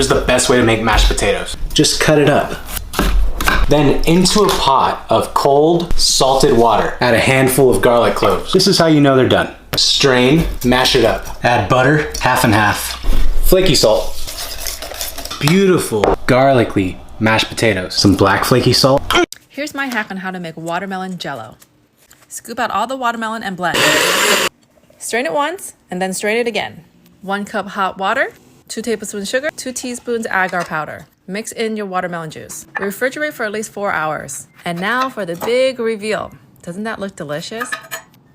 Here's the best way to make mashed potatoes. Just cut it up. Then into a pot of cold, salted water, add a handful of garlic cloves. This is how you know they're done. Strain, mash it up. Add butter, half and half. Flaky salt. Beautiful, garlicky mashed potatoes. Some black flaky salt. Here's my hack on how to make watermelon jello. Scoop out all the watermelon and blend. Strain it once, and then strain it again. 1 cup hot water, 2 tablespoons sugar, 2 teaspoons agar powder. Mix in your watermelon juice. Refrigerate for at least 4 hours. And now for the big reveal. Doesn't that look delicious?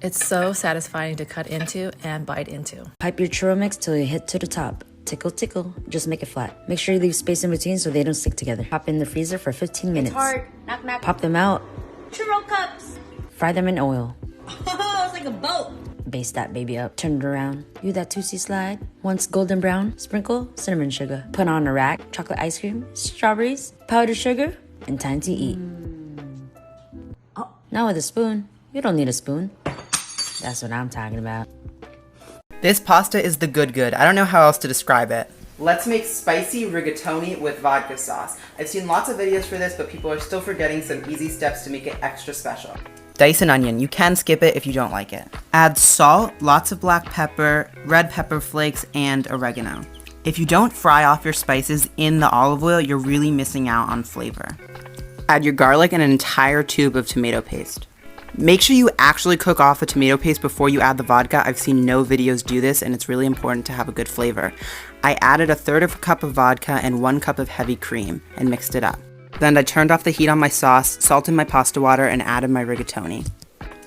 It's so satisfying to cut into and bite into. Pipe your churro mix till you hit to the top. Tickle, tickle. Just make it flat. Make sure you leave space in between so they don't stick together. Pop in the freezer for 15 minutes. It's hard. Knock, knock. Pop them out. Churro cups. Fry them in oil. Oh, it's like a boat. Baste that baby up. Turn it around. Do that tootsie slide. Once golden brown, sprinkle cinnamon sugar. Put on a rack, chocolate ice cream, strawberries, powdered sugar, and time to eat. Oh, now with a spoon. You don't need a spoon. That's what I'm talking about. This pasta is the good. I don't know how else to describe it. Let's make spicy rigatoni with vodka sauce. I've seen lots of videos for this, but people are still forgetting some easy steps to make it extra special. Dice an onion. You can skip it if you don't like it. Add salt, lots of black pepper, red pepper flakes, and oregano. If you don't fry off your spices in the olive oil, you're really missing out on flavor. Add your garlic and an entire tube of tomato paste. Make sure you actually cook off the tomato paste before you add the vodka. I've seen no videos do this, and it's really important to have a good flavor. I added 1/3 cup of vodka and 1 cup of heavy cream and mixed it up. Then I turned off the heat on my sauce, salted my pasta water, and added my rigatoni.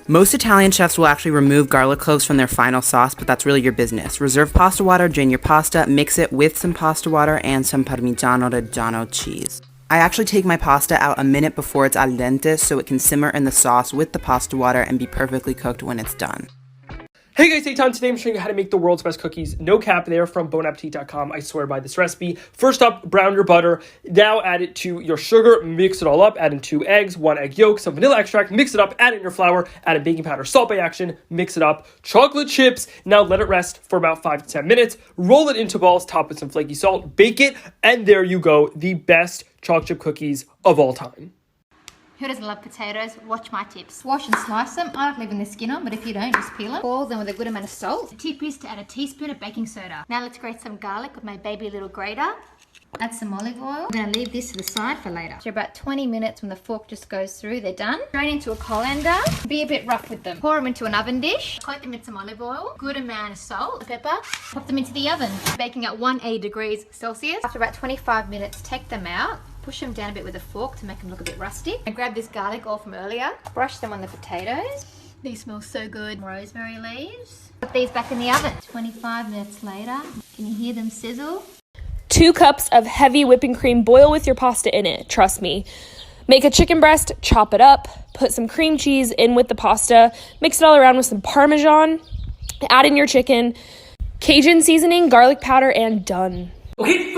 Most Italian chefs will actually remove garlic cloves from their final sauce, but that's really your business. Reserve pasta water, drain your pasta, mix it with some pasta water and some Parmigiano Reggiano cheese. I actually take my pasta out a minute before it's al dente so it can simmer in the sauce with the pasta water and be perfectly cooked when it's done. Hey guys, Eitan. Today I'm showing you how to make the world's best cookies. No cap, they are from bonappetit.com. I swear by this recipe. First up, brown your butter. Now add it to your sugar, mix it all up, add in 2 eggs, 1 egg yolk, some vanilla extract, mix it up, add in your flour, add in baking powder, salt by action, mix it up, chocolate chips. Now let it rest for about 5 to 10 minutes. Roll it into balls, top with some flaky salt, bake it, and there you go, the best chocolate chip cookies of all time. Who doesn't love potatoes? Watch my tips. Wash and slice them. I like leaving the skin on, but if you don't, just peel it. Boil them with a good amount of salt. The tip is to add a teaspoon of baking soda. Now let's grate some garlic with my baby little grater. Add some olive oil. I'm gonna leave this to the side for later. After about 20 minutes, when the fork just goes through, they're done. Drain into a colander. Be a bit rough with them. Pour them into an oven dish. Coat them in some olive oil. Good amount of salt, pepper. Pop them into the oven. Baking at 180 degrees Celsius. After about 25 minutes, take them out. Push them down a bit with a fork to make them look a bit rusty. And grab this garlic oil from earlier. Brush them on the potatoes. These smell so good. Rosemary leaves. Put these back in the oven. 25 minutes later. Can you hear them sizzle? 2 cups of heavy whipping cream. Boil with your pasta in it, trust me. Make a chicken breast, chop it up, put some cream cheese in with the pasta, mix it all around with some Parmesan, add in your chicken, Cajun seasoning, garlic powder, and done. Okay,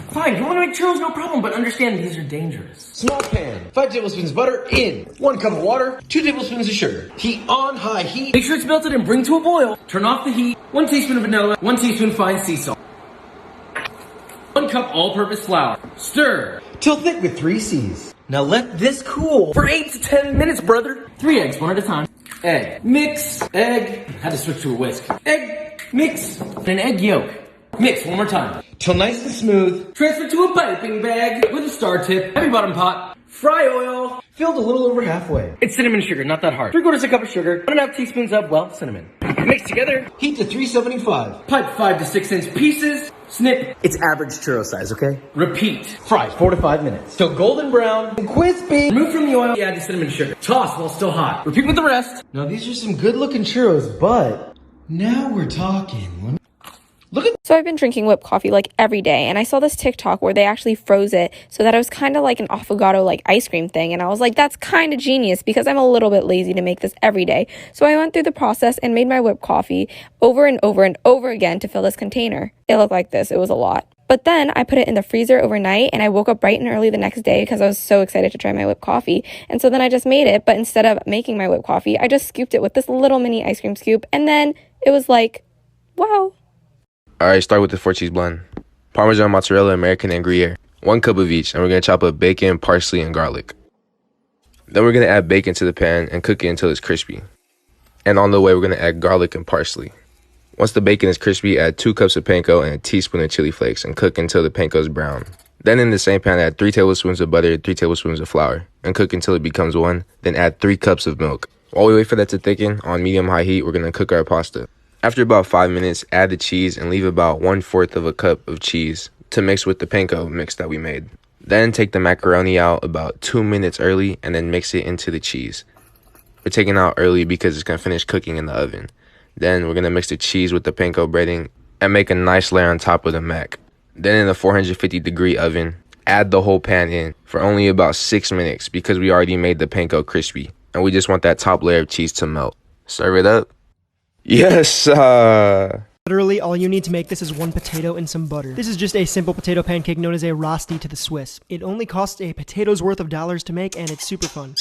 fine, you want to make churros, no problem, but understand these are dangerous. Small pan, 5 tablespoons butter in, 1 cup of water, 2 tablespoons of sugar. Heat on high heat. Make sure it's melted and bring to a boil. Turn off the heat, 1 teaspoon of vanilla, 1 teaspoon fine sea salt. 1 cup all-purpose flour. Stir. Till thick with 3 C's. Now let this cool For 8 to 10 minutes, brother. 3 eggs, 1 at a time. Egg. Mix. Egg. Had to switch to a whisk. Egg. Mix. An egg yolk. Mix 1 more time. till nice and smooth. Transfer to a piping bag with a star tip. Heavy bottom pot. Fry oil. Filled a little over halfway. It's cinnamon sugar, not that hard. 3/4 cup of sugar. 1.5 teaspoons of, well, cinnamon. Mix together. Heat to 375. Pipe 5 to 6 inch pieces. Snip. It's average churro size, okay? Repeat. Fry 4 to 5 minutes. Till golden brown and crispy. Remove from the oil. Add the cinnamon sugar. Toss while still hot. Repeat with the rest. Now these are some good looking churros, but now we're talking. So I've been drinking whipped coffee like every day, and I saw this TikTok where they actually froze it so that it was kind of like an affogato like ice cream thing, and I was like, that's kind of genius because I'm a little bit lazy to make this every day. So I went through the process and made my whipped coffee over and over and over again to fill this container. It looked like this. It was a lot. But then I put it in the freezer overnight, and I woke up bright and early the next day because I was so excited to try my whipped coffee. And so then I just made it, but instead of making my whipped coffee, I just scooped it with this little mini ice cream scoop, and then it was like, wow. All right, start with the 4 cheese blend. Parmesan, mozzarella, American, and Gruyere. 1 cup of each, and we're going to chop up bacon, parsley, and garlic. Then we're going to add bacon to the pan and cook it until it's crispy. And on the way, we're going to add garlic and parsley. Once the bacon is crispy, add 2 cups of panko and a teaspoon of chili flakes and cook until the panko is brown. Then in the same pan, add 3 tablespoons of butter, 3 tablespoons of flour, and cook until it becomes one. Then add 3 cups of milk. While we wait for that to thicken, on medium-high heat, we're going to cook our pasta. After about 5 minutes, add the cheese and leave about 1/4 of a cup of cheese to mix with the panko mix that we made. Then take the macaroni out about 2 minutes early and then mix it into the cheese. We're taking it out early because it's going to finish cooking in the oven. Then we're going to mix the cheese with the panko breading and make a nice layer on top of the mac. Then in a 450-degree oven, add the whole pan in for only about 6 minutes because we already made the panko crispy. And we just want that top layer of cheese to melt. Serve it up. Yes! Literally, all you need to make this is 1 potato and some butter. This is just a simple potato pancake known as a rosti to the Swiss. It only costs a potato's worth of dollars to make, and it's super fun.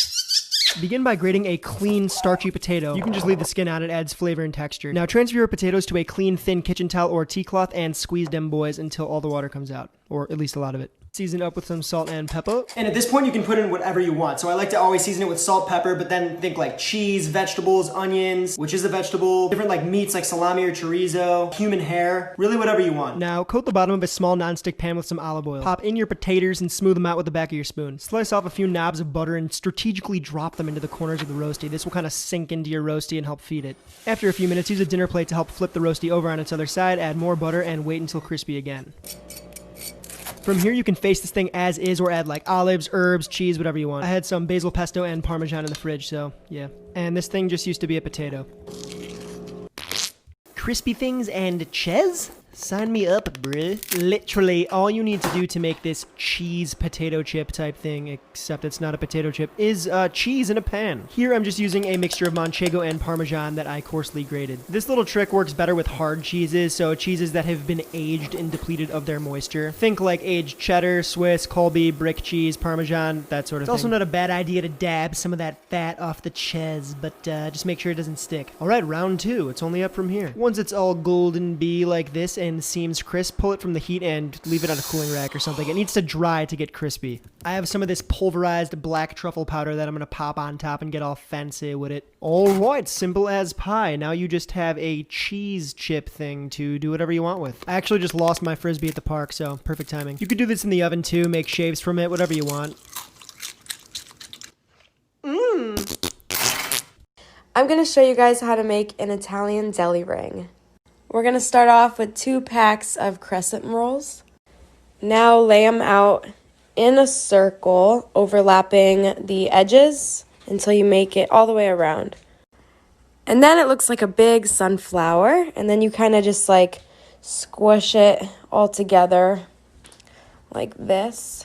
Begin by grating a clean, starchy potato. You can just leave the skin out, it adds flavor and texture. Now transfer your potatoes to a clean, thin kitchen towel or tea cloth and squeeze them boys until all the water comes out, or at least a lot of it. Season up with some salt and pepper. And at this point you can put in whatever you want. So I like to always season it with salt, pepper, but then think like cheese, vegetables, onions, which is a vegetable, different like meats like salami or chorizo, human hair, really whatever you want. Now coat the bottom of a small nonstick pan with some olive oil. Pop in your potatoes and smooth them out with the back of your spoon. Slice off a few knobs of butter and strategically drop them into the corners of the roasty. This will kind of sink into your roasty and help feed it. After a few minutes, use a dinner plate to help flip the roasty over on its other side, add more butter, and wait until crispy again. From here, you can face this thing as is or add like olives, herbs, cheese, whatever you want. I had some basil pesto and Parmesan in the fridge, so yeah. And this thing just used to be a potato. Crispy things and ches? Sign me up, bruh. Literally, all you need to do to make this cheese potato chip type thing, except it's not a potato chip, is cheese in a pan. Here I'm just using a mixture of Manchego and Parmesan that I coarsely grated. This little trick works better with hard cheeses, so cheeses that have been aged and depleted of their moisture. Think like aged cheddar, Swiss, Colby, brick cheese, Parmesan, that sort of thing. It's also not a bad idea to dab some of that fat off the ches, but just make sure it doesn't stick. Alright, round 2. It's only up from here. Once it's all golden bee like this and the seams crisp, pull it from the heat and leave it on a cooling rack or something. It needs to dry to get crispy. I have some of this pulverized black truffle powder that I'm going to pop on top and get all fancy with it. Alright, simple as pie. Now you just have a cheese chip thing to do whatever you want with. I actually just lost my Frisbee at the park, so perfect timing. You could do this in the oven too, make shaves from it, whatever you want. I'm going to show you guys how to make an Italian deli ring. We're going to start off with 2 packs of crescent rolls. Now lay them out in a circle, overlapping the edges until you make it all the way around. And then it looks like a big sunflower, and then you kind of just like squish it all together like this.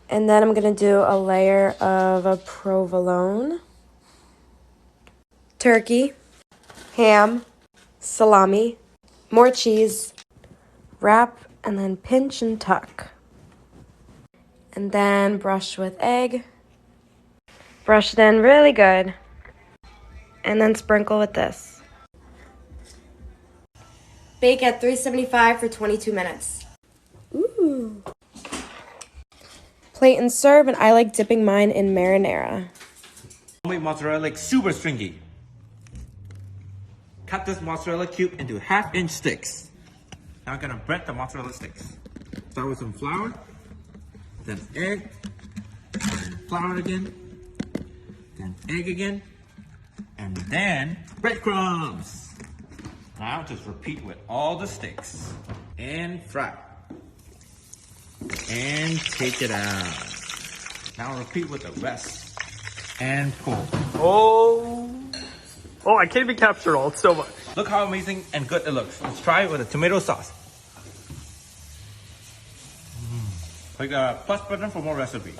And then I'm going to do a layer of a provolone, turkey, ham, salami, more cheese, wrap, and then pinch and tuck. And then brush with egg. Brush it in really good. And then sprinkle with this. Bake at 375 for 22 minutes. Ooh. Plate and serve, and I like dipping mine in marinara. Make mozzarella like super stringy. Cut this mozzarella cube into 1/2-inch sticks. Now I'm gonna bread the mozzarella sticks. Start with some flour, then egg, then flour again, then egg again, and then breadcrumbs. Now just repeat with all the sticks. And fry. And take it out. Now repeat with the rest. And pull. Oh, I can't even capture it all. It's so much. Look how amazing and good it looks. Let's try it with a tomato sauce. Click the plus button for more recipes.